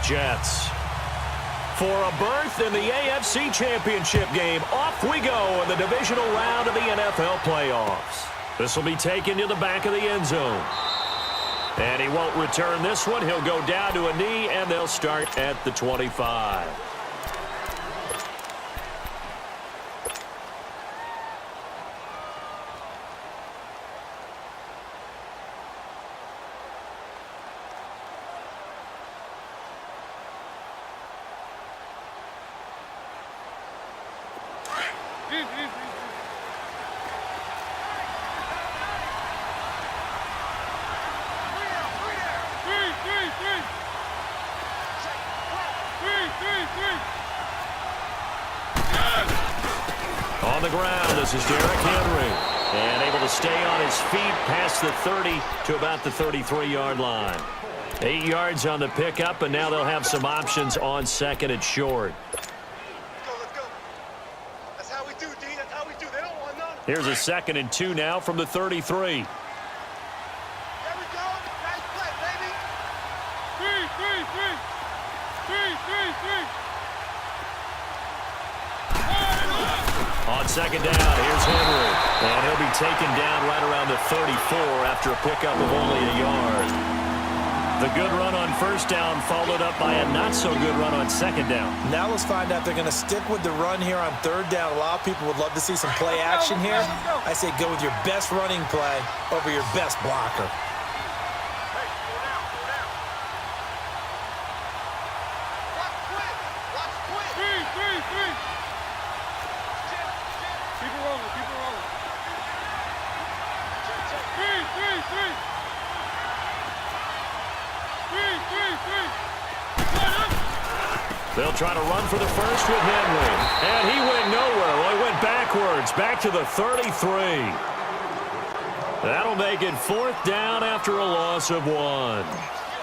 York Jets. For a berth in the AFC Championship game, off we go in the divisional round of the NFL playoffs. This will be taken to the back of the end zone. And he won't return this one. He'll go down to a knee, and they'll start at the 25. On the ground, this is Derrick Henry. And able to stay on his feet past the 30 to about the 33-yard line. 8 yards on the pickup, and now they'll have some options on second and short. Let's go. That's how we do, D. That's how we do. They don't want none. Here's a 2nd and 2 now from the 33. There we go. Nice play, baby. Three. On second down, here's Henry. And he'll be taken down right around the 34 after a pickup of only a yard. The good run on first down followed up by a not-so-good run on second down. Now let's find out if they're going to stick with the run here on third down. A lot of people would love to see some play action here. I say go with your best running play over your best blocker. They'll try to run for the first with Henry. And he went nowhere. Well, he went backwards, back to the 33. That'll make it 4th down after a loss of 1.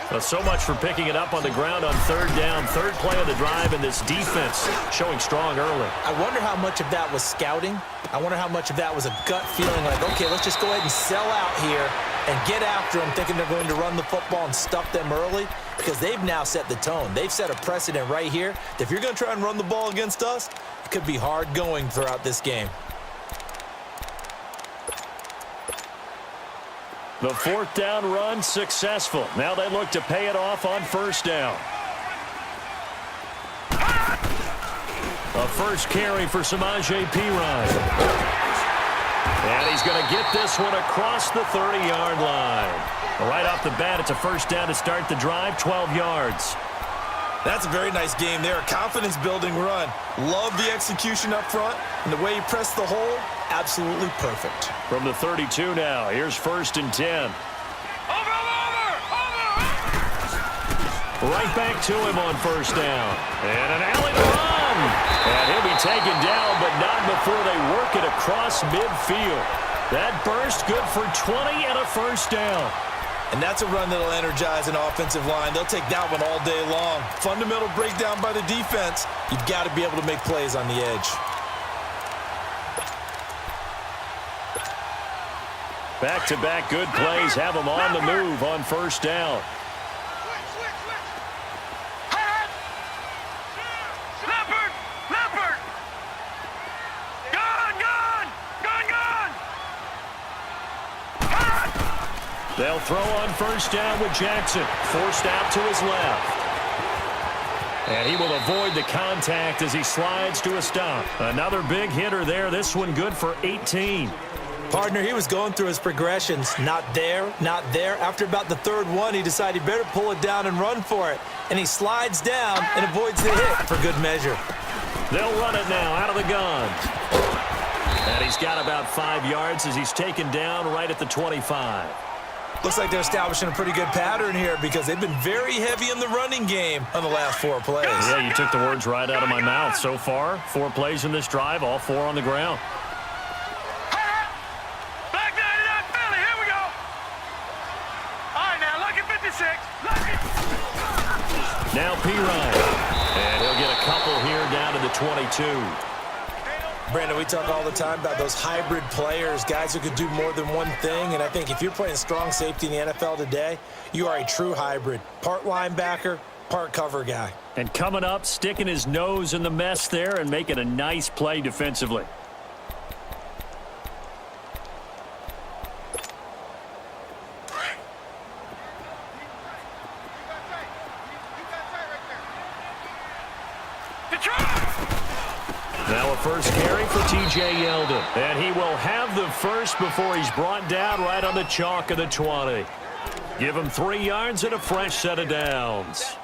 Well, so much for picking it up on the ground on third down. Third play of the drive, and this defense showing strong early. I wonder how much of that was scouting. I wonder how much of that was a gut feeling like, okay, let's just go ahead and sell out here and get after them, thinking they're going to run the football and stuff them early, because they've now set the tone. They've set a precedent right here that if you're going to try and run the ball against us, it could be hard going throughout this game. The 4th down run successful. Now they look to pay it off on first down. A first carry for Samaje Perine. And he's going to get this one across the 30-yard line. Right off the bat, it's a first down to start the drive, 12 yards. That's a very nice game there. Confidence-building run. Love the execution up front, and the way he pressed the hole, absolutely perfect. From the 32 now, here's 1st and 10. Right back to him on first down. And an alley to run. And he'll be taken down, but not before they work it across midfield. That burst good for 20 and a first down. And that's a run that'll energize an offensive line. They'll take that one all day long. Fundamental breakdown by the defense. You've got to be able to make plays on the edge. Back-to-back good plays have them on the move on first down. They'll throw on first down with Jackson, forced out to his left. And he will avoid the contact as he slides to a stop. Another big hitter there. This one good for 18. Partner, he was going through his progressions. Not there, not there. After about the 3rd one, he decided he better pull it down and run for it. And he slides down and avoids the hit for good measure. They'll run it now out of the gun. And he's got about 5 yards as he's taken down right at the 25. Looks like they're establishing a pretty good pattern here because they've been very heavy in the running game on the last 4 plays. Yeah, you took the words right out of my mouth. So far, 4 plays in this drive, all 4 on the ground. Back 99 Philly, here we go. All right, now look at 56. Now Perine. And he'll get a couple here down to the 22. Brandon, we talk all the time about those hybrid players, guys who could do more than one thing, and I think if you're playing strong safety in the NFL today, you are a true hybrid. Part linebacker, part cover guy. And coming up, sticking his nose in the mess there and making a nice play defensively. Now a first carry for T.J. Yeldon. And he will have the first before he's brought down right on the chalk of the 20. Give him 3 yards and a fresh set of downs.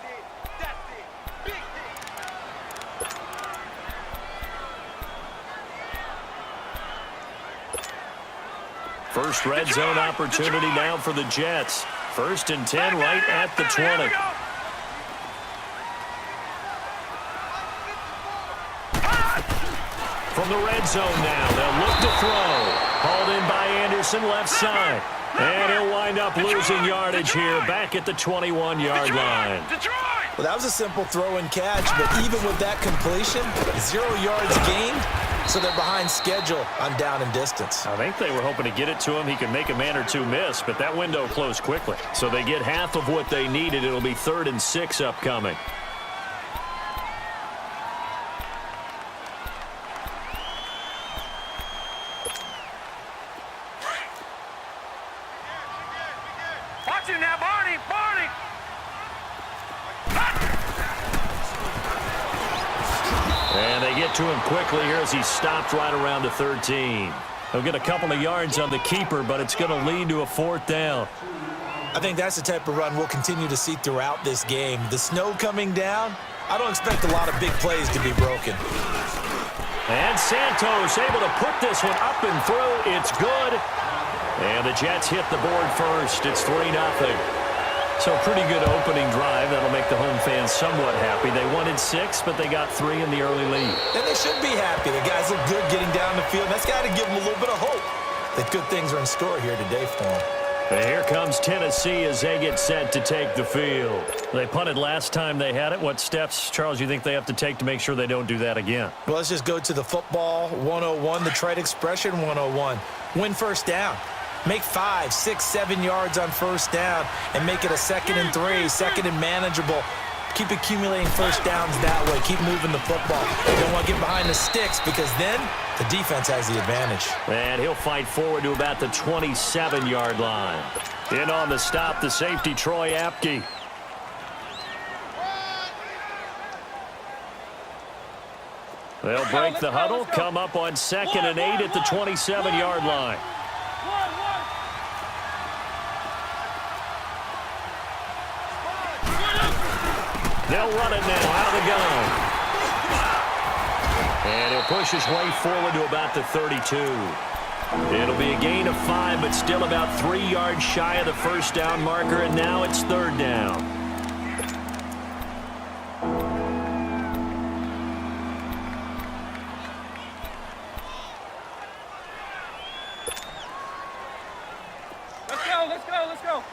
First red zone opportunity now for the Jets. 1st and 10 right at the 20. From the red zone now, they'll look to throw. Hauled in by Anderson, left side. And he'll wind up losing yardage here back at the 21-yard line. Well, that was a simple throw and catch, but even with that completion, 0 yards gained, so they're behind schedule on down and distance. I think they were hoping to get it to him. He could make a man or two miss, but that window closed quickly. So they get half of what they needed. It'll be 3rd and 6 upcoming. Watch it now, Barney! Barney! And they get to him quickly here as he's stopped right around the 13. He'll get a couple of yards on the keeper, but it's going to lead to a 4th down. I think that's the type of run we'll continue to see throughout this game. The snow coming down, I don't expect a lot of big plays to be broken. And Santos able to put this one up and through. It's good. And the Jets hit the board first. It's 3-0. So pretty good opening drive. That'll make the home fans somewhat happy. They wanted 6, but they got 3 in the early lead. And they should be happy. The guys look good getting down the field. That's got to give them a little bit of hope that good things are in store here today for them. And here comes Tennessee as they get set to take the field. They punted last time they had it. What steps, Charles, you think they have to take to make sure they don't do that again? Well, let's just go to the football 101, the trade expression 101. Win first down. Make 5, 6, 7 yards on first down and make it a 2nd and 3, 2nd and manageable. Keep accumulating first downs that way. Keep moving the football. You don't want to get behind the sticks because then the defense has the advantage. And he'll fight forward to about the 27-yard line. In on the stop, the safety, Troy Apke. They'll break the huddle, come up on 2nd and 8 at the 27-yard line. They'll run it now out of the gun. And he'll push his way forward to about the 32. It'll be a gain of 5, but still about 3 yards shy of the first down marker, and now it's 3rd down. Let's go, let's go, let's go.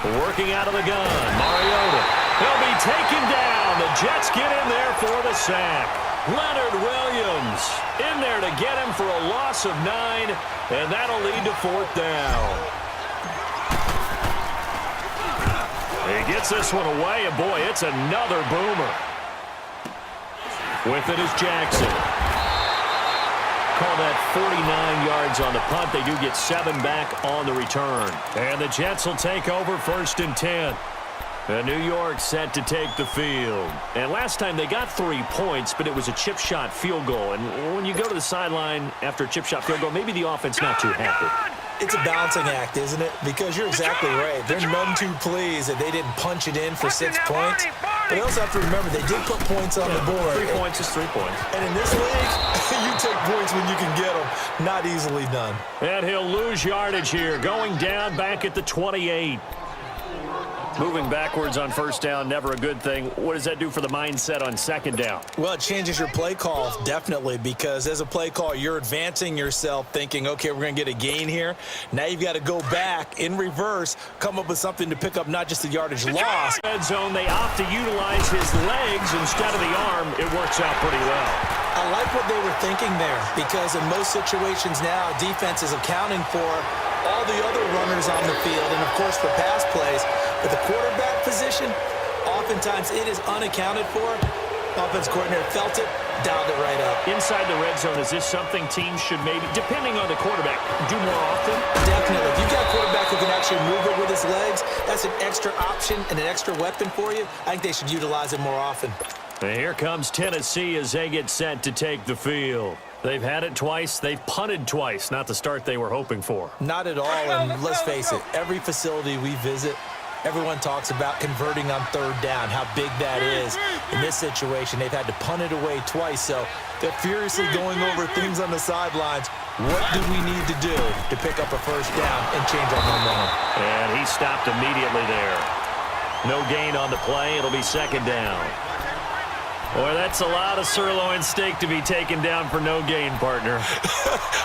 Working out of the gun, Mariota. He'll be taken down. The Jets get in there for the sack. Leonard Williams in there to get him for a loss of 9, and that'll lead to 4th down. He gets this one away, and boy, it's another boomer. With it is Jackson. Call that 49 yards on the punt. They do get 7 back on the return. And the Jets will take over 1st and 10. And New York set to take the field. And last time they got 3 points, but it was a chip shot field goal. And when you go to the sideline after a chip shot field goal, maybe the offense not too happy. It's a balancing act, isn't it? Because you're exactly right. They're none too pleased that they didn't punch it in for 6 points. But they also have to remember they did put points on the board. 3 points is 3 points. And in this league, you take points when you can get them. Not easily done. And he'll lose yardage here, going down back at the 28. Moving backwards on first down, never a good thing. What does that do for the mindset on second down? Well, it changes your play call, definitely, because as a play call, you're advancing yourself thinking, okay, we're going to get a gain here. Now you've got to go back in reverse, come up with something to pick up not just the yardage loss. Red zone, they opt to utilize his legs instead of the arm. It works out pretty well. I like what they were thinking there, because in most situations now, defense is accounting for all the other runners on the field and, of course, for pass plays. But the quarterback position, oftentimes it is unaccounted for. Offense coordinator felt it, dialed it right up. Inside the red zone, is this something teams should maybe, depending on the quarterback, do more often? Definitely. If you've got a quarterback who can actually move it with his legs, that's an extra option and an extra weapon for you. I think they should utilize it more often. And here comes Tennessee as they get set to take the field. They've had it twice. They've punted twice. Not the start they were hoping for. Not at all, and let's face it, every facility we visit, everyone talks about converting on third down, how big that is. In this situation, they've had to punt it away twice, so they're furiously going over things on the sidelines. What do we need to do to pick up a first down and change our momentum? And he stopped immediately there. No gain on the play. It'll be second down. Boy, that's a lot of sirloin steak to be taken down for no gain, partner.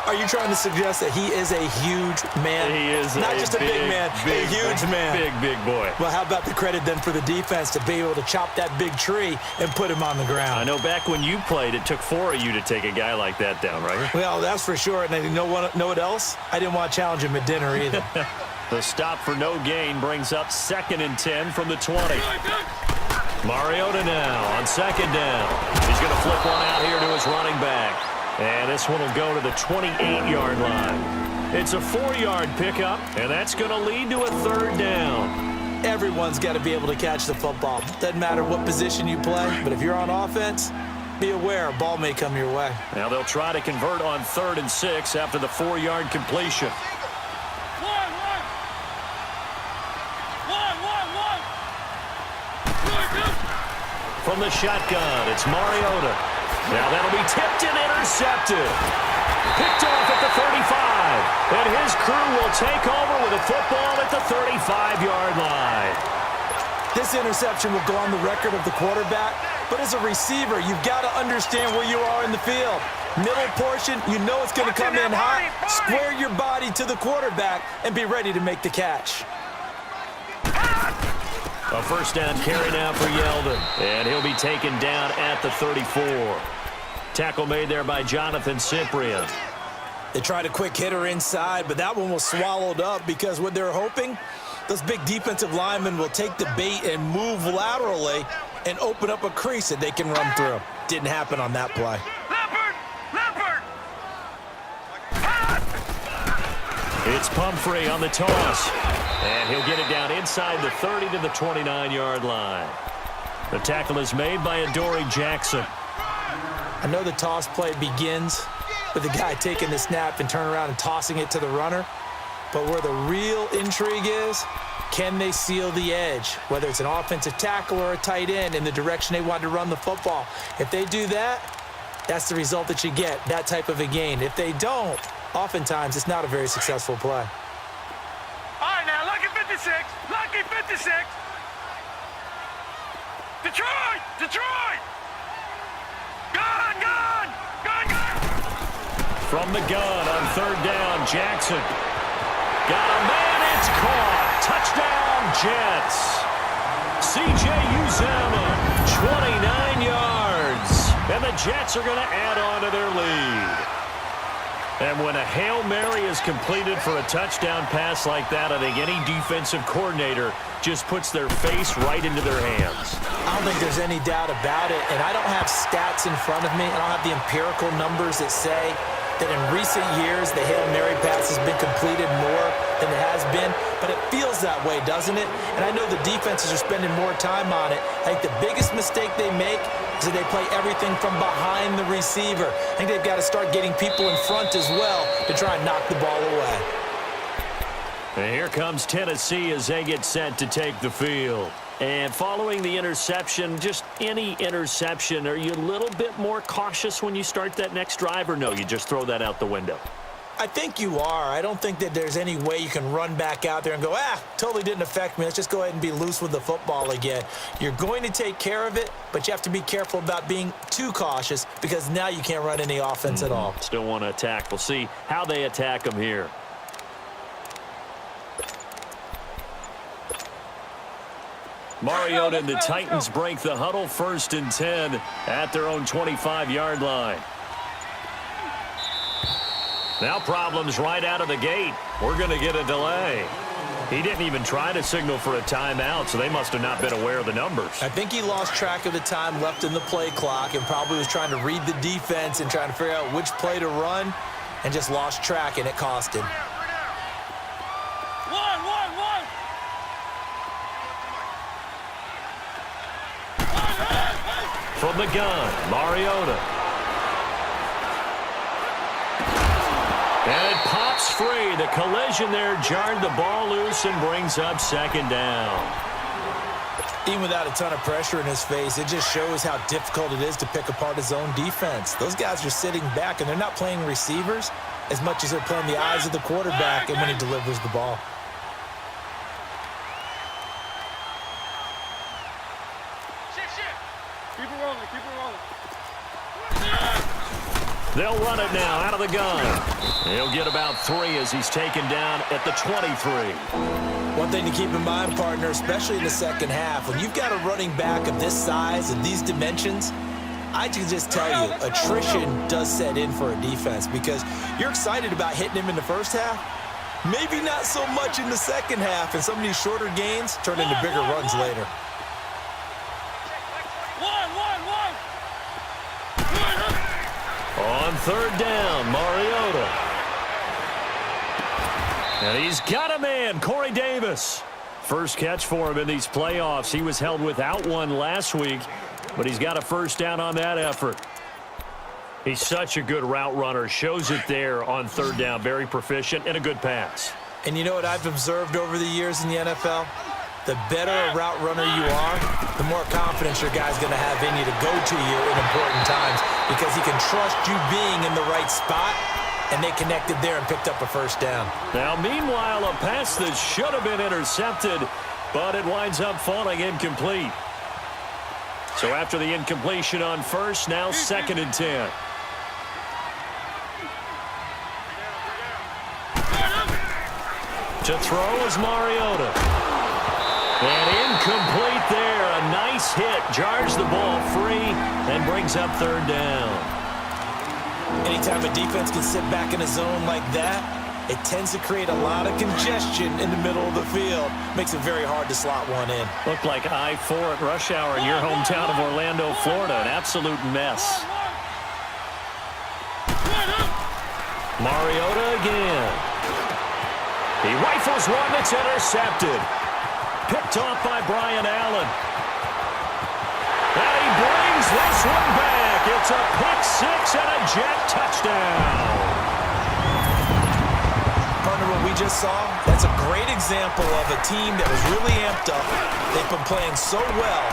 Are you trying to suggest that he is a huge man? He is not just a big man, a huge man. Big boy. Well, how about the credit then for the defense to be able to chop that big tree and put him on the ground? I know back when you played, it took 4 of you to take a guy like that down, right? Well, that's for sure. And you know what else? I didn't want to challenge him at dinner either. The stop for no gain brings up 2nd and 10 from the 20. Mariota now on second down. He's going to flip one out here to his running back. And this one will go to the 28-yard line. It's a 4-yard pickup, and that's going to lead to a third down. Everyone's got to be able to catch the football. Doesn't matter what position you play, but if you're on offense, be aware a ball may come your way. Now they'll try to convert on 3rd and 6 after the 4-yard completion. From the shotgun, it's Mariota. Now that'll be tipped and intercepted. Picked off at the 35. And his crew will take over with a football at the 35-yard line. This interception will go on the record of the quarterback, but as a receiver, you've got to understand where you are in the field. Middle portion, you know it's going to come in hot. Square your body to the quarterback and be ready to make the catch. A first down carry now for Yeldon. And he'll be taken down at the 34. Tackle made there by Jonathan Cyprien. They tried a quick hitter inside, but that one was swallowed up because what they're hoping, those big defensive linemen will take the bait and move laterally and open up a crease that they can run through. Didn't happen on that play. It's Pumphrey on the toss. And he'll get it down inside the 30 to the 29-yard line. The tackle is made by Adoree Jackson. I know the toss play begins with the guy taking the snap and turning around and tossing it to the runner. But where the real intrigue is, can they seal the edge? Whether it's an offensive tackle or a tight end in the direction they want to run the football. If they do that, that's the result that you get, that type of a gain. If they don't, oftentimes it's not a very successful play. All right, now, lucky 56. Lucky 56. Detroit! Detroit! Gun! Gun! Gun! Gun! From the gun on 3rd down, Jackson. Got a man, it's caught. Touchdown, Jets. C.J. Uzomah, 29 yards. And the Jets are going to add on to their lead. And when a Hail Mary is completed for a touchdown pass like that, I think any defensive coordinator just puts their face right into their hands. I don't think there's any doubt about it, and I don't have stats in front of me. I don't have the empirical numbers that say that in recent years the Hail Mary pass has been completed more than it has been, but it feels that way, doesn't it? And I know the defenses are spending more time on it. I think the biggest mistake they make is that they play everything from behind the receiver. I think they've got to start getting people in front as well to try and knock the ball away. And here comes Tennessee as they get set to take the field. And following the interception, just any interception, are you a little bit more cautious when you start that next drive, or no, you just throw that out the window? I think you are. I don't think that there's any way you can run back out there and go, totally didn't affect me. Let's just go ahead and be loose with the football again. You're going to take care of it, but you have to be careful about being too cautious because now you can't run any offense at all. Still want to attack. We'll see how they attack them here. Mariota and the Titans break the huddle, 1st and 10 at their own 25-yard line. Now problems right out of the gate. We're going to get a delay. He didn't even try to signal for a timeout, so they must have not been aware of the numbers. I think he lost track of the time left in the play clock and probably was trying to read the defense and trying to figure out which play to run and just lost track, and it cost him. From the gun, Mariota. And it pops free. The collision there jarred the ball loose and brings up 2nd down. Even without a ton of pressure in his face, it just shows how difficult it is to pick apart his own defense. Those guys are sitting back, and they're not playing receivers as much as they're playing the eyes of the quarterback and when he delivers the ball. Keep it rolling, keep it rolling. They'll run it now out of the gun. He'll get about 3 as he's taken down at the 23. One thing to keep in mind, partner, especially in the second half, when you've got a running back of this size and these dimensions, I can just tell you, attrition does set in for a defense because you're excited about hitting him in the first half, maybe not so much in the second half, and some of these shorter gains turn into bigger runs later. On 3rd down, Mariota. And he's got a man, Corey Davis. First catch for him in these playoffs. He was held without one last week, but he's got a 1st down on that effort. He's such a good route runner. Shows it there on 3rd down. Very proficient and a good pass. And you know what I've observed over the years in the NFL? The better a route runner you are, the more confidence your guy's going to have in you to go to you in important times because he can trust you being in the right spot, and they connected there and picked up a 1st down. Now, meanwhile, a pass that should have been intercepted, but it winds up falling incomplete. So after the incompletion on 1st, now 2nd and 10. To throw is Mariota. And incomplete there. A nice hit. Jars the ball free and brings up 3rd down. Anytime a defense can sit back in a zone like that, it tends to create a lot of congestion in the middle of the field. Makes it very hard to slot one in. Looked like I-4 at rush hour in your hometown of Orlando, Florida. An absolute mess. Mariota again. He rifles one that's intercepted. Picked off by Brian Allen. And he brings this one back. It's a pick-6 and a jet touchdown. Partner, what we just saw, that's a great example of a team that was really amped up. They've been playing so well,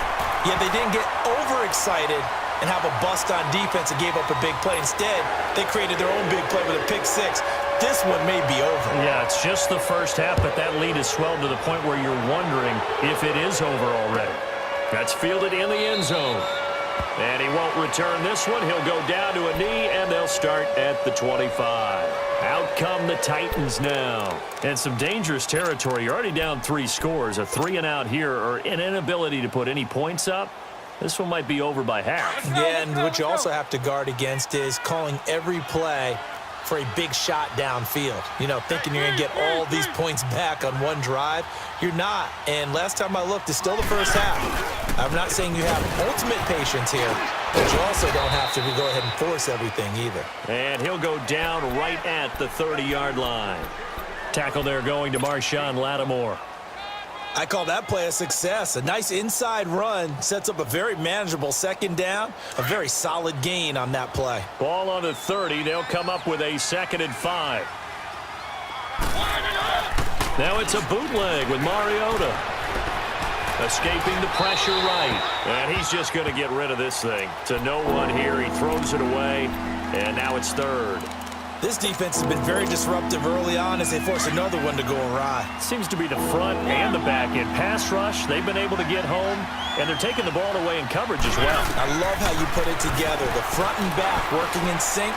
yet they didn't get overexcited and have a bust on defense and gave up a big play. Instead, they created their own big play with a pick-6. This one may be over. Yeah, it's just the first half, but that lead has swelled to the point where you're wondering if it is over already. That's fielded in the end zone. And he won't return this one. He'll go down to a knee, and they'll start at the 25. Out come the Titans now. And some dangerous territory. You're already down 3 scores. A 3-and-out here, or an inability to put any points up. This one might be over by half. Yeah, and what you also have to guard against is calling every play for a big shot downfield. You know, thinking you're going to get all these points back on one drive. You're not. And last time I looked, it's still the first half. I'm not saying you have ultimate patience here, but you also don't have to go ahead and force everything either. And he'll go down right at the 30-yard line. Tackle there going to Marshawn Lattimore. I call that play a success. A nice inside run sets up a very manageable 2nd down. A very solid gain on that play. Ball on the 30. They'll come up with a 2nd and 5. Now it's a bootleg with Mariota. Escaping the pressure right. And he's just going to get rid of this thing. To no one here. He throws it away. And now it's 3rd. This defense has been very disruptive early on as they force another one to go awry. Seems to be the front and the back end. Pass rush, they've been able to get home, and they're taking the ball away in coverage as well. I love how you put it together. The front and back working in sync,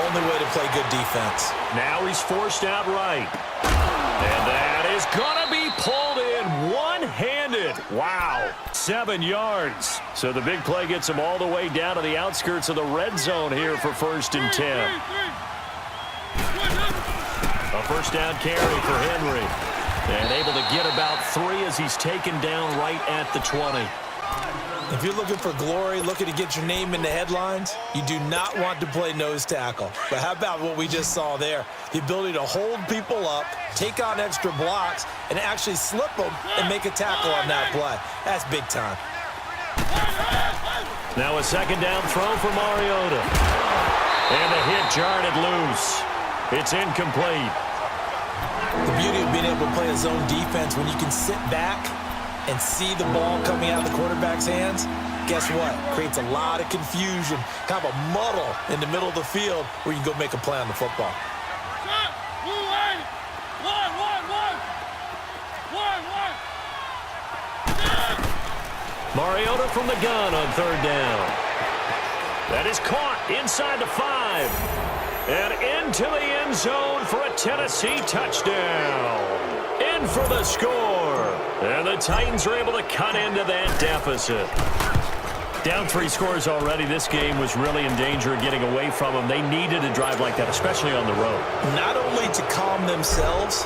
only way to play good defense. Now he's forced out right. And that is going to be pulled in one-handed. Wow, 7 yards. So the big play gets him all the way down to the outskirts of the red zone here for 1st and 10. A first down carry for Henry. And able to get about 3 as he's taken down right at the 20. If you're looking for glory, looking to get your name in the headlines, you do not want to play nose tackle. But how about what we just saw there? The ability to hold people up, take on extra blocks, and actually slip them and make a tackle on that play. That's big time. Now a second down throw for Mariota. And the hit jarred it loose. It's incomplete. The beauty of being able to play a zone defense when you can sit back and see the ball coming out of the quarterback's hands, guess what? Creates a lot of confusion, kind of a muddle in the middle of the field where you can go make a play on the football. Mariota from the gun on 3rd down. That is caught inside the 5. And into the end zone for a Tennessee touchdown. In for the score. And the Titans are able to cut into that deficit. Down 3 scores already. This game was really in danger of getting away from them. They needed a drive like that, especially on the road. Not only to calm themselves,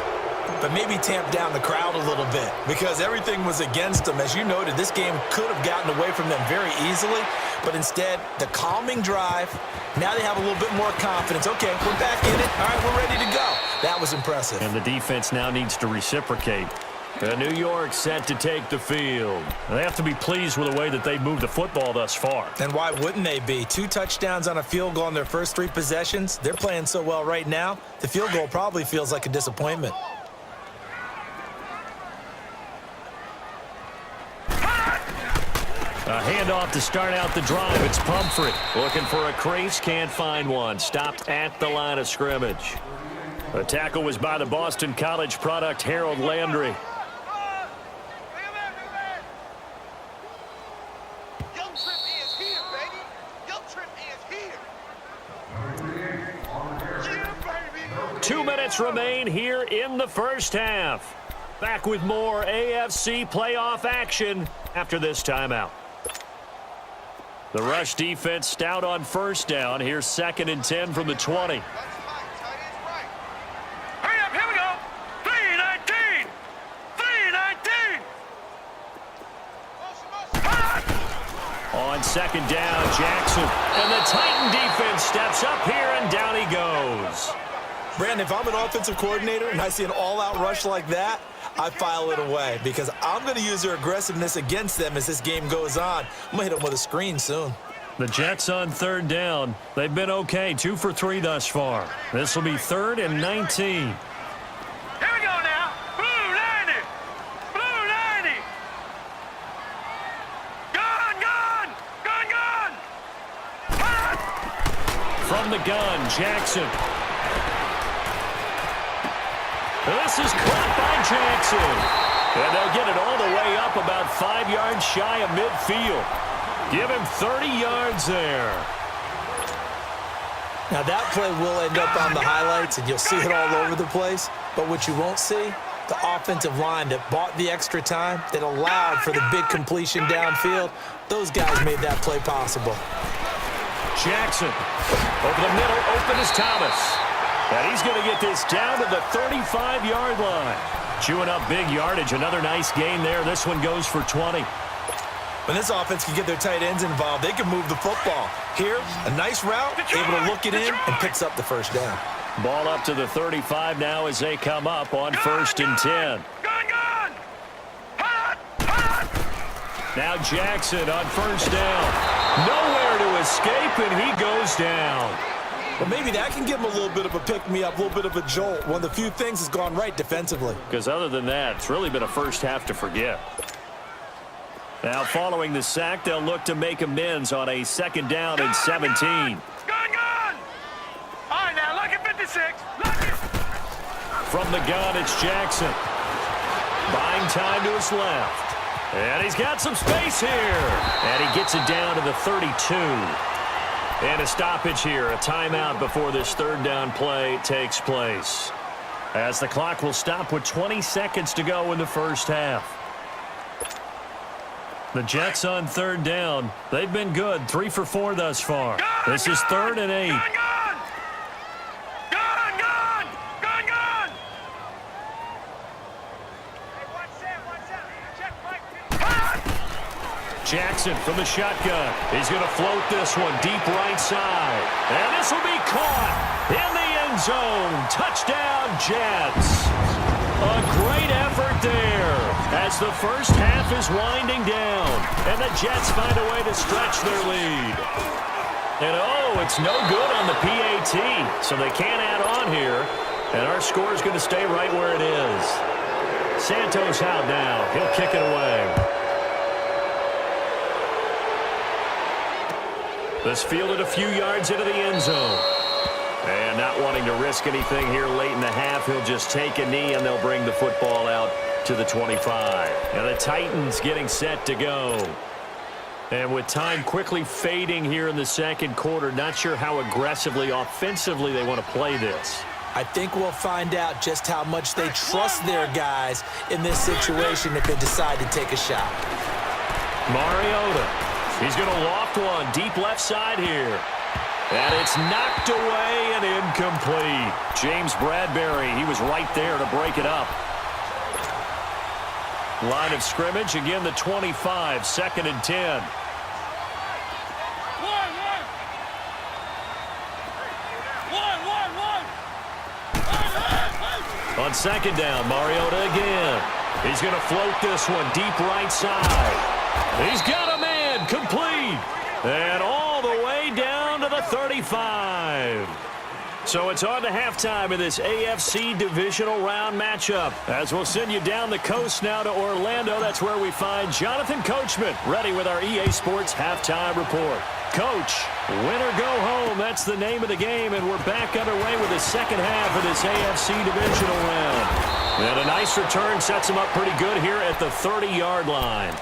but maybe tamp down the crowd a little bit because everything was against them. As you noted, this game could have gotten away from them very easily, but instead, the calming drive, now they have a little bit more confidence. Okay, we're back in it. All right, we're ready to go. That was impressive. And the defense now needs to reciprocate. New York set to take the field. They have to be pleased with the way that they moved the football thus far. And why wouldn't they be? 2 touchdowns on a field goal in their first 3 possessions. They're playing so well right now, the field goal probably feels like a disappointment. A handoff to start out the drive. It's Pumphrey looking for a crease. Can't find one. Stopped at the line of scrimmage. The tackle was by the Boston College product, Harold Landry. Young Trip is here, baby. Young Trip is here. Yeah, baby. 2 minutes remain here in the first half. Back with more AFC playoff action after this timeout. The rush defense stout on first down. Here's 2nd and 10 from the 20. Hurry up, here we go. 3-19. 3-19. On 2nd down, Jackson. And the Titan defense steps up here, and down he goes. Brandon, if I'm an offensive coordinator and I see an all-out rush like that, I file it away because I'm going to use their aggressiveness against them as this game goes on. I'm going to hit them with a screen soon. The Jets on 3rd down. They've been okay, 2 for 3 thus far. This will be 3rd and 19. Here we go now. Blue 90. Blue 90. Gun. From the gun, Jackson. This is caught by Jackson. And they'll get it all the way up about 5 yards shy of midfield. Give him 30 yards there. Now that play will end up on the highlights, and you'll see it all over the place. But what you won't see, the offensive line that bought the extra time, that allowed for the big completion downfield, those guys made that play possible. Jackson over the middle, open is Thomas. And he's going to get this down to the 35-yard line. Chewing up big yardage. Another nice gain there. This one goes for 20. When this offense can get their tight ends involved, they can move the football. Here, a nice route, able to look it in, and picks up the first down. Ball up to the 35 now as they come up on 1st and 10. Gun. Hot. Now Jackson on 1st down. Nowhere to escape, and he goes down. But maybe that can give him a little bit of a pick-me-up, a little bit of a jolt. One of the few things that's gone right defensively. Because other than that, it's really been a first half to forget. Now, following the sack, they'll look to make amends on a 2nd down and 17. Gun. All right, now, look at 50 26. Lucky. From the gun, it's Jackson. Buying time to his left. And he's got some space here. And he gets it down to the 32. And a stoppage here, a timeout before this third down play takes place. As the clock will stop with 20 seconds to go in the first half. The Jets on third down. They've been good, 3 for 4 thus far. This is 3rd and 8. Gun! Hey, watch that. Check right. Jackson from the shotgun. He's going to float this one deep right side. And this will be caught in the end zone. Touchdown, Jets. A great effort there as the first half is winding down. And the Jets find a way to stretch their lead. And oh, it's no good on the PAT. So they can't add on here. And our score is going to stay right where it is. Santos out now. He'll kick it away. This fielded a few yards into the end zone. And not wanting to risk anything here late in the half, he'll just take a knee and they'll bring the football out to the 25. And the Titans getting set to go. And with time quickly fading here in the second quarter, not sure how aggressively, offensively they want to play this. I think we'll find out just how much they trust their guys in this situation if they decide to take a shot. Mariota. He's going to loft one deep left side here. And it's knocked away and incomplete. James Bradbury, he was right there to break it up. Line of scrimmage, again the 25, 2nd and 10. On 2nd down, Mariota again. He's going to float this one deep right side. He's got a man, complete. And all the way down to the 35. So it's on to halftime in this AFC divisional round matchup. As we'll send you down the coast now to Orlando. That's where we find Jonathan Coachman ready with our EA Sports halftime report. Coach, win or go home, that's the name of the game, and we're back underway with the second half of this AFC divisional round. And a nice return sets them up pretty good here at the 30-yard line.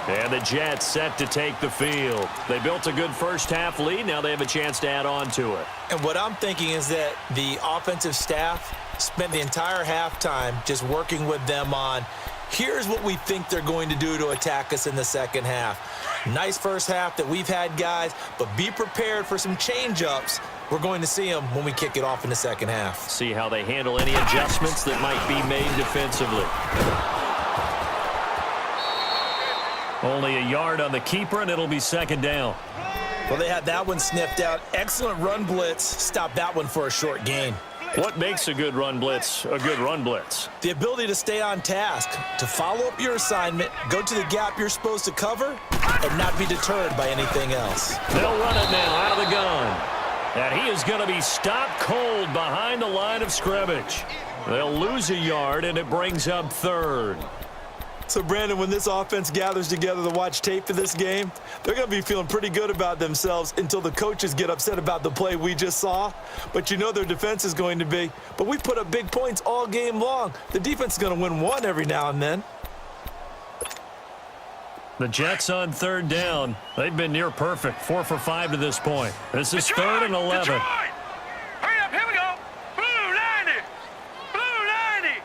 And the Jets set to take the field. They built a good first half lead. Now they have a chance to add on to it. And what I'm thinking is that the offensive staff spent the entire halftime just working with them on, here's what we think they're going to do to attack us in the second half. Nice first half that we've had, guys, but be prepared for some change-ups. We're going to see them when we kick it off in the second half. See how they handle any adjustments that might be made defensively. Only a yard on the keeper, and it'll be 2nd down. Well, they had that one sniffed out. Excellent run blitz. Stop that one for a short gain. What makes a good run blitz a good run blitz? The ability to stay on task, to follow up your assignment, go to the gap you're supposed to cover, and not be deterred by anything else. They'll run it now out of the gun. And he is going to be stopped cold behind the line of scrimmage. They'll lose a yard, and it brings up 3rd. So, Brandon, when this offense gathers together to watch tape for this game, they're going to be feeling pretty good about themselves until the coaches get upset about the play we just saw. But you know their defense is going to be. But we put up big points all game long. The defense is going to win one every now and then. The Jets on 3rd down. They've been near perfect, 4 for 5 to this point. This is 3rd and 11. Detroit! Hurry up, here we go. Blue 90. Blue 90.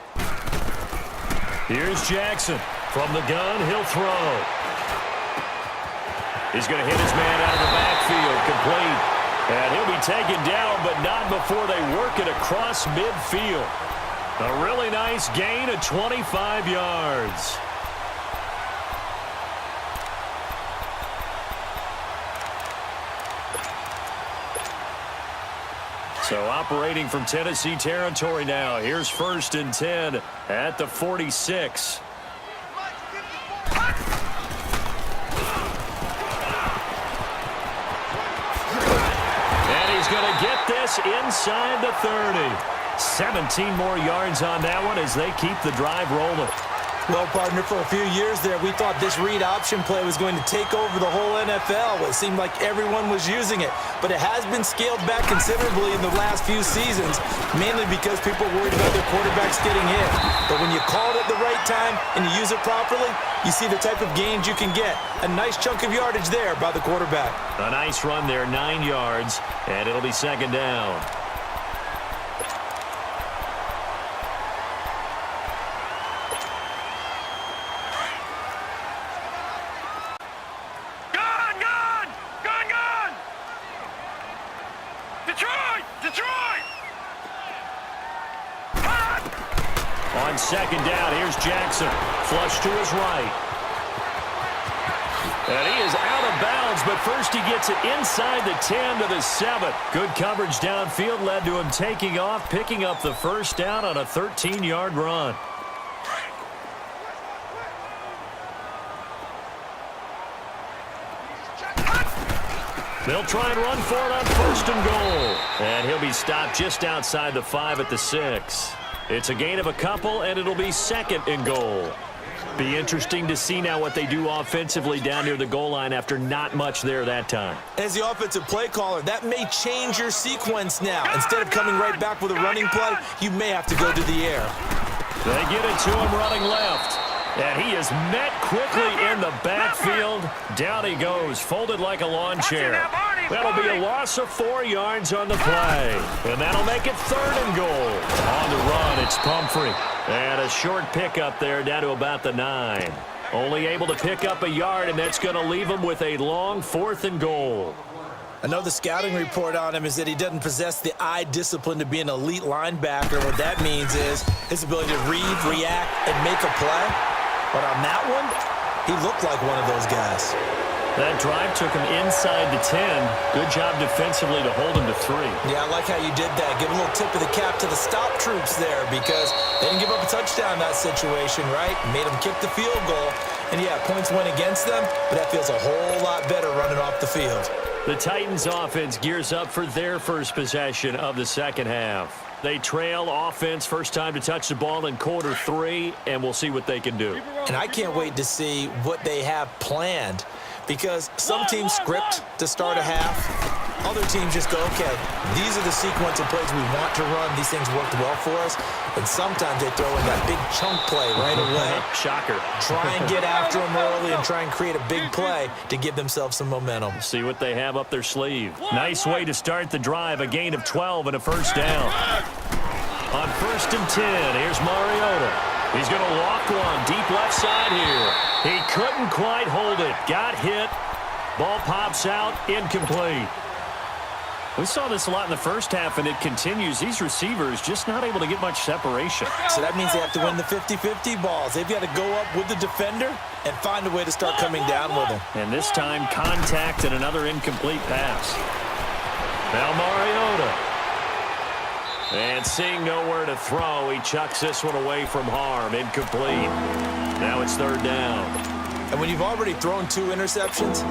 Here's Jackson. From the gun, he'll throw. He's going to hit his man out of the backfield, complete. And he'll be taken down, but not before they work it across midfield. A really nice gain of 25 yards. So operating from Tennessee territory now. Here's 1st and 10 at the 46. And he's going to get this inside the 30. 17 more yards on that one as they keep the drive rolling. Well, partner, for a few years there, we thought this read option play was going to take over the whole NFL. It seemed like everyone was using it, but it has been scaled back considerably in the last few seasons, mainly because people are worried about their quarterbacks getting hit. But when you call it at the right time and you use it properly, you see the type of gains you can get. A nice chunk of yardage there by the quarterback. A nice run there, 9 yards, and it'll be second down. On second down, here's Jackson. Flush to his right. And he is out of bounds, but first he gets it inside the 10 to the 7. Good coverage downfield led to him taking off, picking up the first down on a 13-yard run. They'll try and run for it on first and goal. And he'll be stopped just outside the 5 at the 6. It's a gain of a couple, and it'll be second and goal. Be interesting to see now what they do offensively down near the goal line after not much there that time. As the offensive play caller, that may change your sequence now. Instead of coming right back with a running play, you may have to go to the air. They get it to him running left. And he is met quickly in the backfield. Down he goes, folded like a lawn chair. That'll be a loss of 4 yards on the play. And that'll make it third and goal. On the run, it's Pumphrey. And a short pickup there down to about the 9. Only able to pick up a yard, and that's going to leave him with a long 4th and goal. I know the scouting report on him is that he doesn't possess the eye discipline to be an elite linebacker. What that means is his ability to read, react, and make a play. But on that one, he looked like one of those guys. That drive took him inside the 10. Good job defensively to hold him to 3. Yeah, I like how you did that. Give a little tip of the cap to the stop troops there because they didn't give up a touchdown in that situation, right? Made them kick the field goal. And, yeah, points went against them, but that feels a whole lot better running off the field. The Titans offense gears up for their first possession of the second half. They trail offense first time to touch the ball in quarter 3, and we'll see what they can do. And I can't wait to see what they have planned because some teams script to start a half. Other teams just go, okay, these are the sequence of plays we want to run. These things worked well for us. And sometimes they throw in that big chunk play right away. Shocker. Try and get after them early and try and create a big play to give themselves some momentum. See what they have up their sleeve. Nice way to start the drive. A gain of 12 and a first down. On first and 10, here's Mariota. He's going to walk one deep left side here. He couldn't quite hold it. Got hit. Ball pops out. Incomplete. We saw this a lot in the first half, and it continues. These receivers just not able to get much separation. So that means they have to win the 50-50 balls. They've got to go up with the defender and find a way to start coming down with him. And this time, contact and another incomplete pass. Now Mariota. And seeing nowhere to throw, he chucks this one away from harm. Incomplete. Now it's third down. And when you've already thrown 2 interceptions,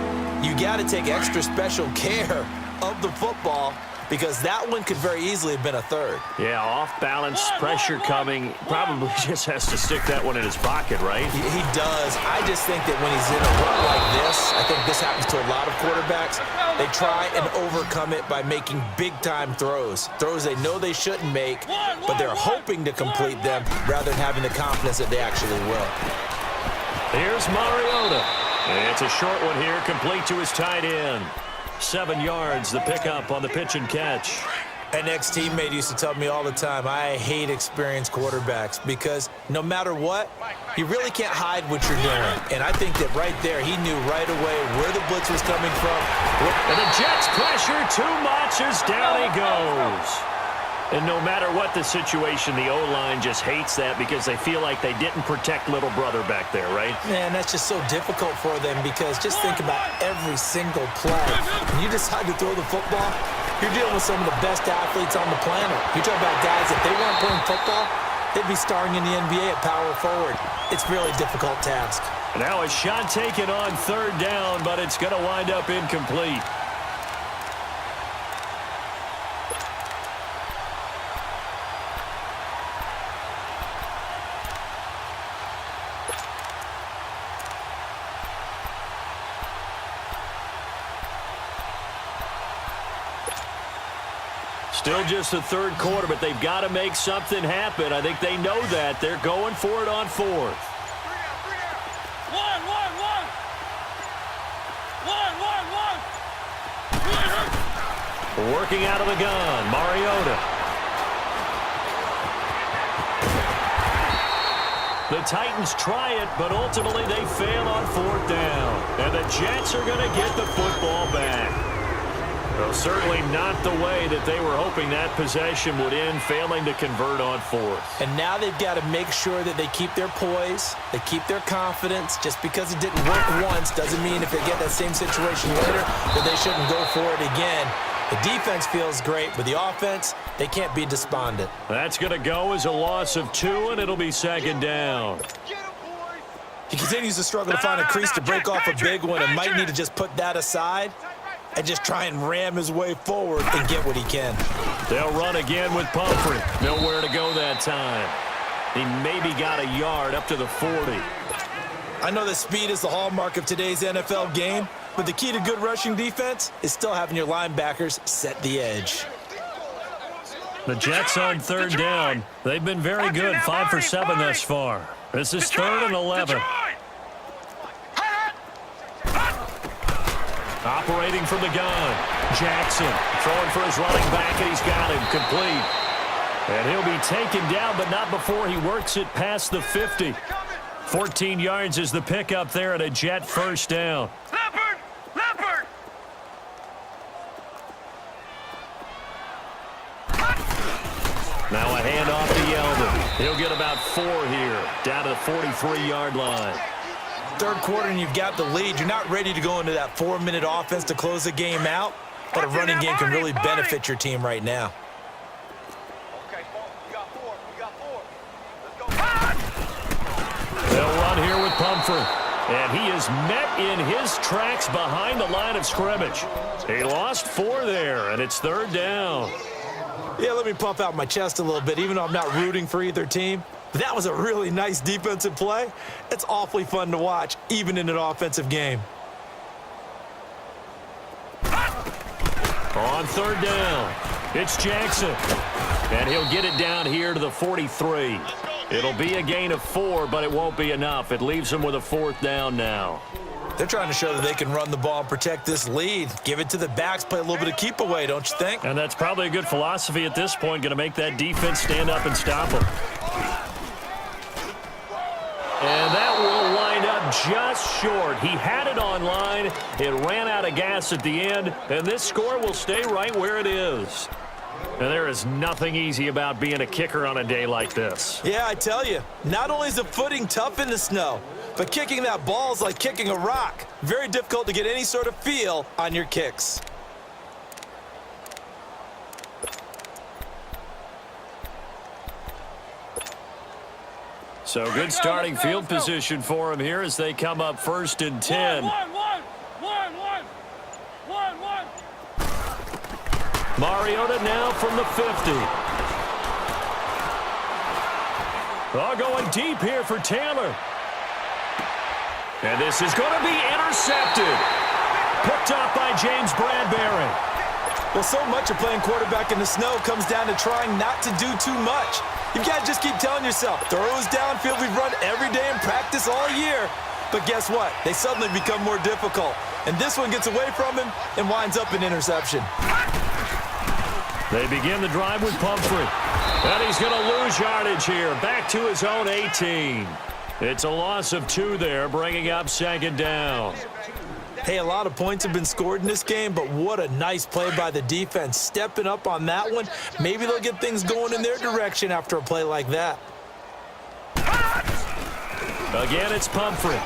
you got to take extra special care of the football because that one could very easily have been a third. Yeah, off balance, pressure coming. Probably just has to stick that one in his pocket, right? He does. I just think that when he's in a run like this, I think this happens to a lot of quarterbacks, they try and overcome it by making big-time throws. Throws they know they shouldn't make, but they're hoping to complete them rather than having the confidence that they actually will. Here's Mariota. And it's a short one here, complete to his tight end. 7 yards, the pickup on the pitch and catch. An ex-teammate used to tell me all the time, I hate experienced quarterbacks because no matter what, you really can't hide what you're doing. And I think that right there, he knew right away where the blitz was coming from. And the Jets pressure too much as down he goes. And no matter what the situation, the O-line just hates that because they feel like they didn't protect little brother back there, right? Man, that's just so difficult for them because just think about every single play. When you decide to throw the football, you're dealing with some of the best athletes on the planet. You're talking about guys, if they weren't playing football, they'd be starring in the NBA at power forward. It's a really difficult task. Now a shot taken on third down, but it's going to wind up incomplete. Still just the third quarter, but they've got to make something happen. I think they know that. They're going for it on fourth. Working out of the gun, Mariota. The Titans try it, but ultimately they fail on fourth down. And the Jets are going to get the football back. Well, certainly not the way that they were hoping that possession would end, failing to convert on fourth. And now they've got to make sure that they keep their poise, they keep their confidence. Just because it didn't work once doesn't mean if they get that same situation later that they shouldn't go for it again. The defense feels great, but the offense, they can't be despondent. That's going to go as a loss of 2, and it'll be second down. He continues to struggle to find a crease to break off a big one and might need to just put that aside and just try and ram his way forward and get what he can. They'll run again with Pumphrey. Nowhere to go that time. He maybe got a yard up to the 40. I know that speed is the hallmark of today's NFL game, but the key to good rushing defense is still having your linebackers set the edge. The Jets on third down. They've been very good, 5 for 7 thus far. This is 3rd and 11. Operating from the gun. Jackson throwing for his running back, and he's got him complete. And he'll be taken down, but not before he works it past the 50. 14 yards is the pickup there at a Jet first down. Leopard! Now a handoff to Yeldon. He'll get about 4 here, down to the 43-yard line. Third quarter and you've got the lead. You're not ready to go into that 4-minute offense to close the game out, but a running game can really benefit your team right now. Okay, we got 4. Let's go. They'll run here with Pumphrey. And he is met in his tracks behind the line of scrimmage. He lost 4 there, and it's 3rd down. Yeah, let me pump out my chest a little bit, even though I'm not rooting for either team. That was a really nice defensive play. It's awfully fun to watch, even in an offensive game. On 3rd down, it's Jackson. And he'll get it down here to the 43. It'll be a gain of 4, but it won't be enough. It leaves them with a 4th down now. They're trying to show that they can run the ball and protect this lead. Give it to the backs, play a little bit of keep away, don't you think? And that's probably a good philosophy at this point, going to make that defense stand up and stop them. And that will wind up just short. He had it on line. It ran out of gas at the end, and this score will stay right where it is. And there is nothing easy about being a kicker on a day like this. Yeah, I tell you, not only is the footing tough in the snow, but kicking that ball is like kicking a rock. Very difficult to get any sort of feel on your kicks. So good starting field position for him here as they come up 1st and 10. Mariota now from the 50. Oh, going deep here for Taylor. And this is going to be intercepted. Picked up by James Bradbury. Well, so much of playing quarterback in the snow comes down to trying not to do too much. You've got to just keep telling yourself, throws downfield we've run every day in practice all year. But guess what? They suddenly become more difficult. And this one gets away from him and winds up an interception. They begin the drive with Pumphrey. And he's going to lose yardage here. Back to his own 18. It's a loss of 2 there, bringing up 2nd down. Hey, a lot of points have been scored in this game, but what a nice play by the defense. Stepping up on that one. Maybe they'll get things going in their direction after a play like that. Again, it's Pumphrey.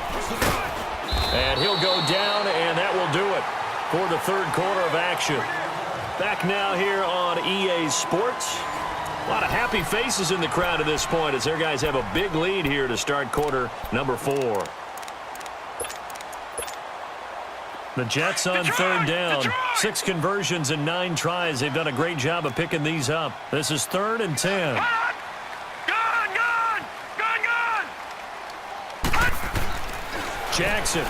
And he'll go down, and that will do it for the 3rd quarter of action. Back now here on EA Sports. A lot of happy faces in the crowd at this point as their guys have a big lead here to start quarter number 4. The Jets on 3rd down. 6 conversions and 9 tries. They've done a great job of picking these up. This is 3rd and 10. Gun! Jackson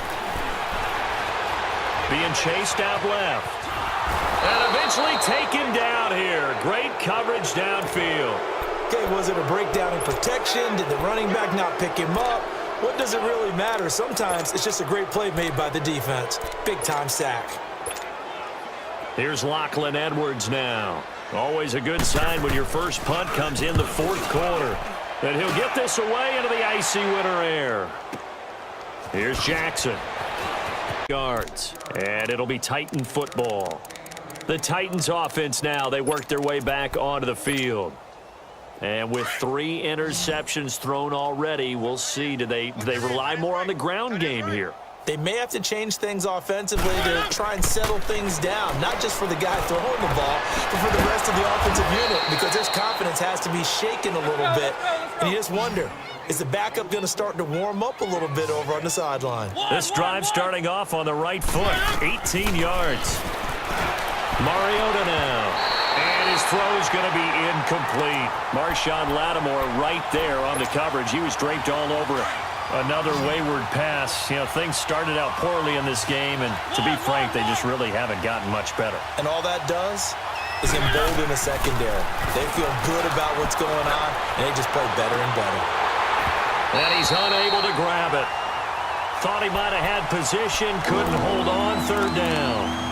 being chased out left. And eventually taken down here. Great coverage downfield. Okay, was it a breakdown in protection? Did the running back not pick him up? What does it really matter? Sometimes it's just a great play made by the defense. Big-time sack. Here's Lachlan Edwards now. Always a good sign when your first punt comes in the fourth quarter. And he'll get this away into the icy winter air. Here's Jackson. Yards. And it'll be Titan football. The Titans offense now, they work their way back onto the field. And with 3 interceptions thrown already, we'll see. Do they rely more on the ground game here? They may have to change things offensively to try and settle things down, not just for the guy throwing the ball, but for the rest of the offensive unit, because his confidence has to be shaken a little bit. And you just wonder, is the backup going to start to warm up a little bit over on the sideline? This drive starting off on the right foot, 18 yards. Mariota now. And his throw is going to be incomplete. Marshawn Lattimore right there on the coverage. He was draped all over it. Another wayward pass. You know, things started out poorly in this game, and to be frank, they just really haven't gotten much better. And all that does is embolden the secondary. They feel good about what's going on, and they just play better and better. And he's unable to grab it. Thought he might have had position, couldn't hold on, third down.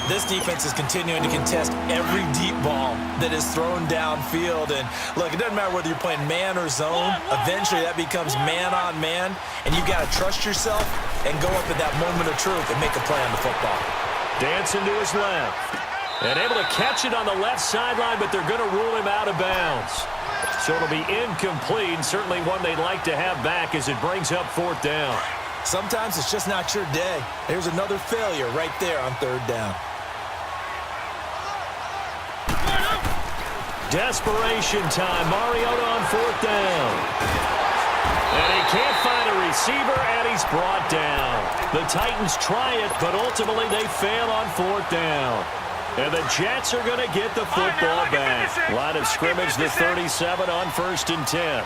This defense is continuing to contest every deep ball that is thrown downfield. And, look, it doesn't matter whether you're playing man or zone. Eventually, that becomes man-on-man, and you've got to trust yourself and go up at that moment of truth and make a play on the football. Dancing to his left. And able to catch it on the left sideline, but they're going to rule him out of bounds. So it'll be incomplete, certainly one they'd like to have back as it brings up fourth down. Sometimes it's just not your day. There's another failure right there on third down. Desperation time. Mariota on fourth down. And he can't find a receiver, and he's brought down. The Titans try it, but ultimately they fail on fourth down. And the Jets are going to get the football back. Line of scrimmage, the 37 on 1st and 10.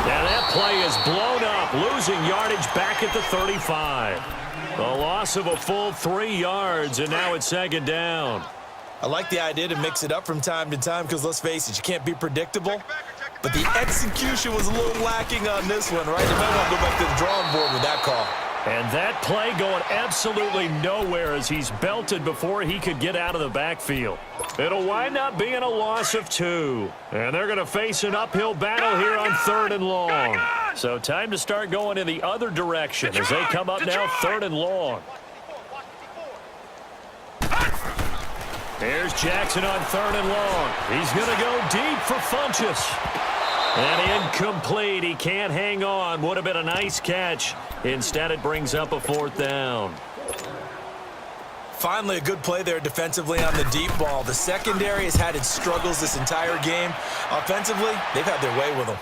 And that play is blown up, losing yardage back at the 35. A loss of a full 3 yards, and now it's second down. I like the idea to mix it up from time to time because, let's face it, you can't be predictable. But the execution was a little lacking on this one, right? You might want to go back to the drawing board with that call. And that play going absolutely nowhere as he's belted before he could get out of the backfield. It'll wind up being a loss of 2. And they're going to face an uphill battle here on 3rd and long. So time to start going in the other direction as they come up now 3rd and long. Here's Jackson on 3rd and long. He's going to go deep for Funchess. And incomplete. He can't hang on. Would have been a nice catch. Instead, it brings up a 4th down. Finally, a good play there defensively on the deep ball. The secondary has had its struggles this entire game. Offensively, they've had their way with them.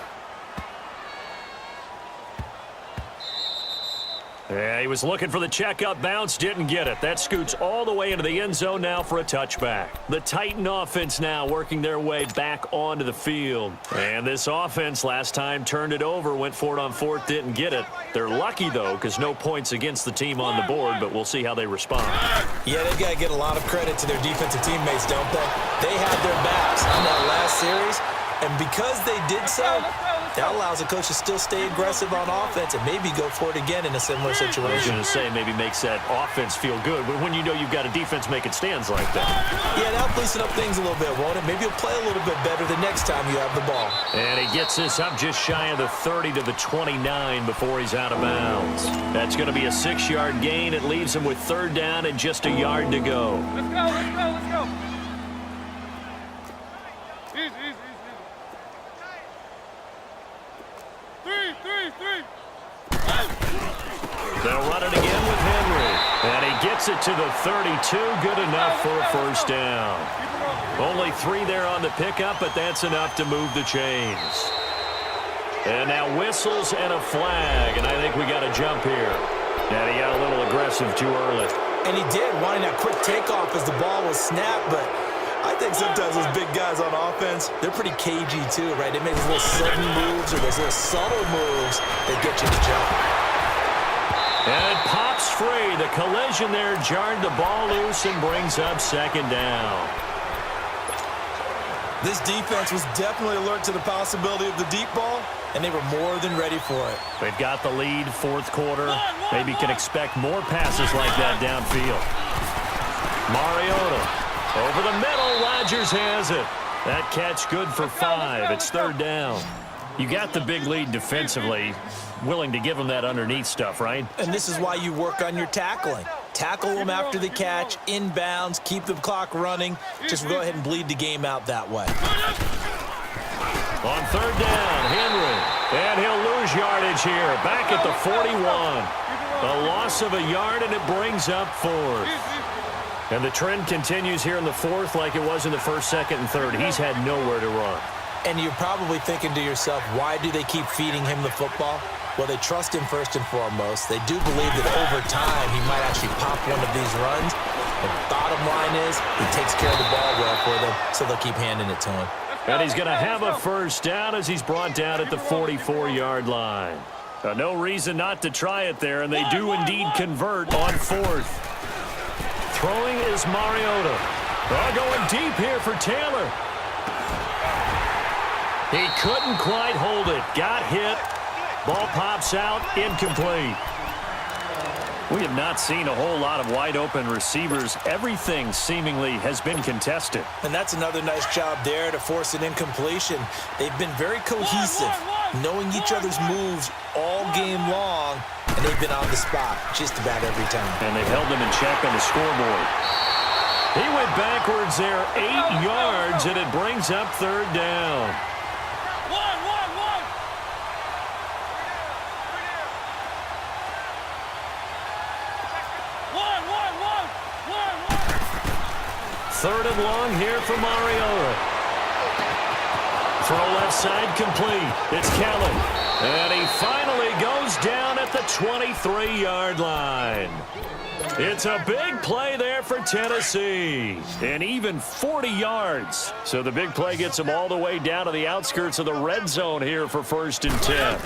Yeah, he was looking for the checkup bounce, didn't get it. That scoots all the way into the end zone now for a touchback. The Titan offense now working their way back onto the field. And this offense last time turned it over, went for it on 4th, didn't get it. They're lucky, though, because no points against the team on the board, but we'll see how they respond. Yeah, they've got to get a lot of credit to their defensive teammates, don't they? They had their backs on that last series, and because they did so, that allows the coach to still stay aggressive on offense and maybe go for it again in a similar situation. I was going to say maybe makes that offense feel good, but when you know you've got a defense making stands like that. Yeah, that'll loosen up things a little bit, won't it? Maybe you'll play a little bit better the next time you have the ball. And he gets this up just shy of the 30 to the 29 before he's out of bounds. That's going to be a 6-yard gain. It leaves him with 3rd down and just a yard to go. Let's go, let's go, let's go. Easy, easy, easy. 3. They'll run it again with Henry. And he gets it to the 32. Good enough for a 1st down. Only 3 there on the pickup, but that's enough to move the chains. And now whistles and a flag, and I think we got a jump here. And he got a little aggressive too early. And he did, wanting that quick takeoff as the ball was snapped, but I think sometimes those big guys on offense, they're pretty cagey too, right? They make those little sudden moves or those little subtle moves that get you to jump. free. The collision there jarred the ball loose and brings up second down. This defense was definitely alert to the possibility of the deep ball, and they were more than ready for it. They've got the lead, fourth quarter. Maybe can expect more passes like that downfield. Mariota over the middle. Rodgers has it. That catch good for 5. It's third down. You got the big lead defensively. Willing to give them that underneath stuff, right? And this is why you work on your tackling. Tackle them after the catch, inbounds, keep the clock running. Just go ahead and bleed the game out that way. On third down, Henry. And he'll lose yardage here. Back at the 41. A loss of a yard, and it brings up fourth. And the trend continues here in the fourth like it was in the first, second, and third. He's had nowhere to run. And you're probably thinking to yourself, why do they keep feeding him the football? Well, they trust him first and foremost. They do believe that over time he might actually pop one of these runs. The bottom line is he takes care of the ball well for them, so they'll keep handing it to him. And he's going to have a first down as he's brought down at the 44-yard line. No reason not to try it there, and they do indeed convert on fourth. Throwing is Mariota. Going deep here for Taylor. He couldn't quite hold it. Got hit. Ball pops out, incomplete. We have not seen a whole lot of wide-open receivers. Everything seemingly has been contested. And that's another nice job there to force an incompletion. They've been very cohesive, knowing each other's moves all game long, and they've been on the spot just about every time. And they've held them in check on the scoreboard. He went backwards there 8 yards, and it brings up third down. Third and long here for Mariota. Throw left side complete. It's Kelly. And he finally goes down at the 23-yard line. It's a big play there for Tennessee. And even 40 yards. So the big play gets them all the way down to the outskirts of the red zone here for 1st and 10.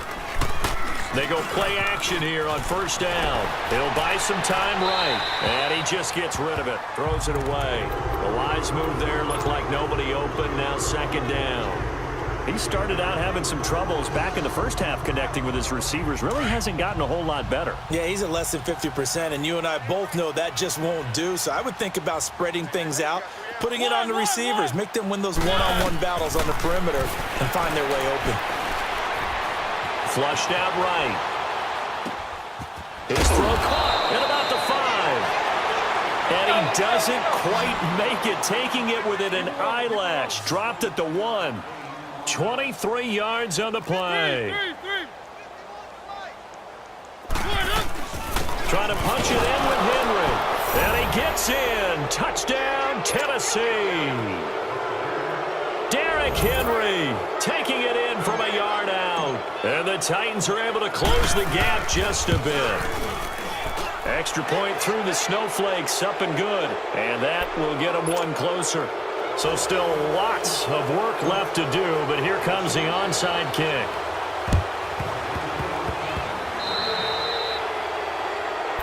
They go play action here on first down. He'll buy some time right. And he just gets rid of it. Throws it away. The wise move there. Looked like nobody open. Now second down. He started out having some troubles back in the first half connecting with his receivers. Really hasn't gotten a whole lot better. Yeah, he's at less than 50%, and you and I both know that just won't do. So I would think about spreading things out, putting it on the receivers, make them win those one-on-one battles on the perimeter and find their way open. Flushed out right. His throw caught at about the 5. And he doesn't quite make it, taking it within an eyelash. Dropped at the 1. 23 yards on the play. Trying to punch it in with Henry. And he gets in. Touchdown, Tennessee. Derrick Henry taking it in from a yard out. And the Titans are able to close the gap just a bit. Extra point through the snowflakes, up and good. And that will get them one closer. So still lots of work left to do, but here comes the onside kick.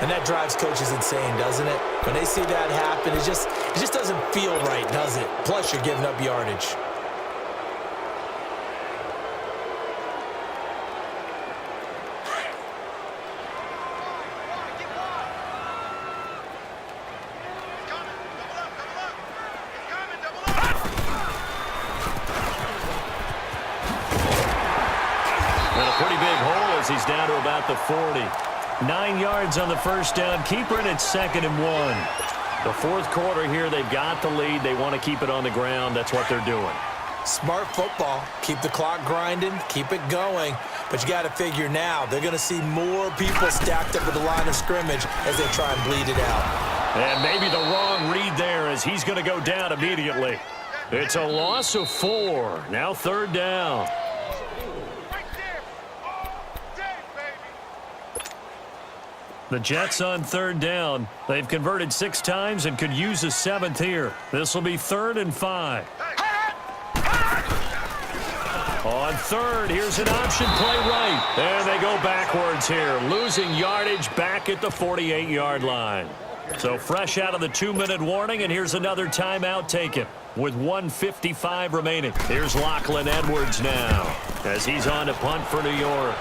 And that drives coaches insane, doesn't it? When they see that happen, it just doesn't feel right, does it? Plus, you're giving up yardage. He's down to about the 40. 9 yards on the first down. Keeper in at 2nd and 1. The fourth quarter here, they've got the lead. They want to keep it on the ground. That's what they're doing. Smart football. Keep the clock grinding. Keep it going. But you got to figure now, they're going to see more people stacked up at the line of scrimmage as they try and bleed it out. And maybe the wrong read there as he's going to go down immediately. It's a loss of 4. Now third down. The Jets on third down. They've converted 6 times and could use a 7th here. This will be 3rd and 5. On third, here's an option play right. And they go backwards here, losing yardage back at the 48-yard line. So fresh out of the 2-minute warning, and here's another timeout taken with 1:55 remaining. Here's Lachlan Edwards now as he's on to punt for New York.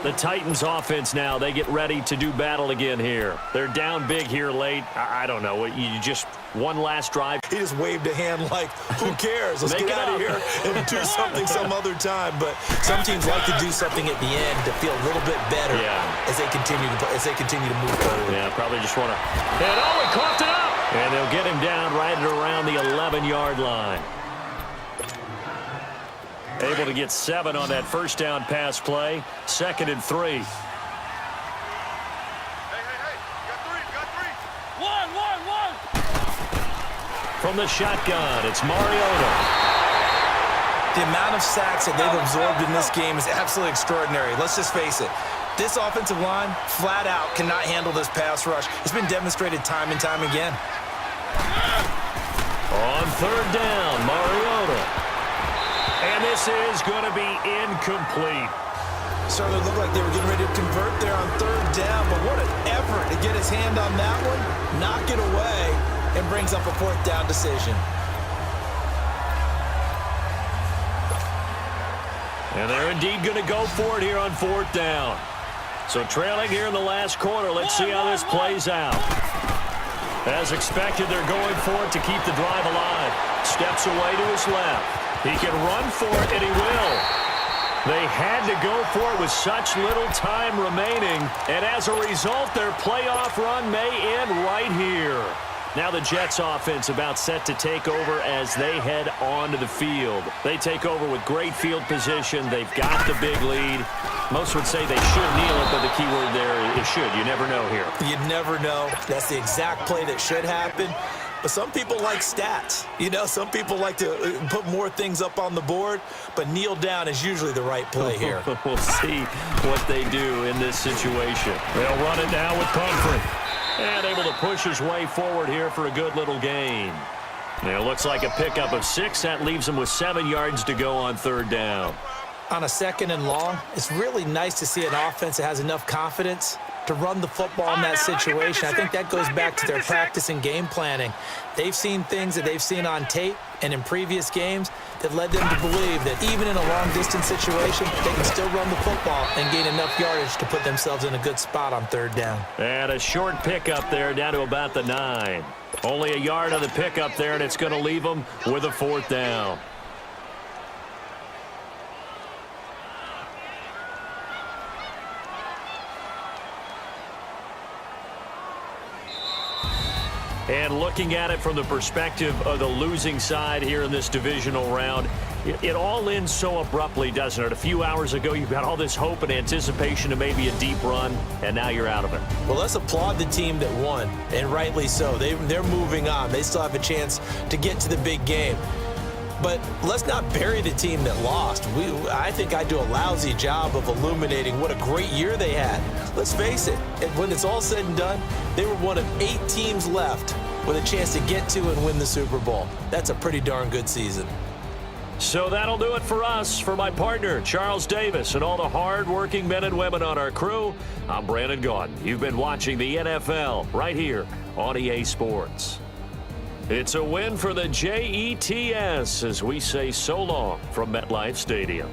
The Titans offense now, they get ready to do battle again here. They're down big here late. I don't know. You just one last drive. He just waved a hand like, who cares? Let's get out of here and do something some other time. But some teams like to do something at the end to feel a little bit better as they continue to move forward. Yeah, probably just want to. And he coughed it up. And they'll get him down right at around the 11-yard line. Able to get 7 on that first down pass play. 2nd and 3. Hey, got three. One. From the shotgun, it's Mariota. The amount of sacks that they've absorbed in this game is absolutely extraordinary. Let's just face it. This offensive line, flat out, cannot handle this pass rush. It's been demonstrated time and time again. On third down, Mariota. And this is going to be incomplete. Certainly looked like they were getting ready to convert there on third down, but what an effort to get his hand on that one, knock it away, and brings up a 4th down decision. And they're indeed going to go for it here on 4th down. So trailing here in the last quarter, let's see how this plays out. As expected, they're going for it to keep the drive alive. Steps away to his left. He can run for it, and he will. They had to go for it with such little time remaining, and as a result, their playoff run may end right here. Now the Jets offense about set to take over as they head onto the field. They take over with great field position. They've got the big lead. Most would say they should kneel it, but the key word there is should. You never know here. You never know. That's the exact play that should happen. But some people like stats. You know, some people like to put more things up on the board, but kneel down is usually the right play here. We'll see what they do in this situation. They'll run it now with Pumphrey. And able to push his way forward here for a good little gain. And it looks like a pickup of 6. That leaves him with 7 yards to go on third down. On a 2nd and long, it's really nice to see an offense that has enough confidence to run the football in that situation. I think that goes back to their practice and game planning. They've seen things that they've seen on tape and in previous games that led them to believe that even in a long-distance situation, they can still run the football and gain enough yardage to put themselves in a good spot on third down. And a short pickup there down to about the 9. Only a yard on the pickup there, and it's going to leave them with a 4th down. And looking at it from the perspective of the losing side here in this divisional round, it all ends so abruptly, doesn't it? A few hours ago, you've got all this hope and anticipation to maybe a deep run, and now you're out of it. Well, let's applaud the team that won, and rightly so. They're moving on. They still have a chance to get to the big game. But let's not bury the team that lost. I think I do a lousy job of illuminating what a great year they had. Let's face it, when it's all said and done, they were one of 8 teams left with a chance to get to and win the Super Bowl. That's a pretty darn good season. So that'll do it for us. For my partner, Charles Davis, and all the hard-working men and women on our crew, I'm Brandon Gaudin. You've been watching the NFL right here on EA Sports. It's a win for the Jets as we say so long from MetLife Stadium.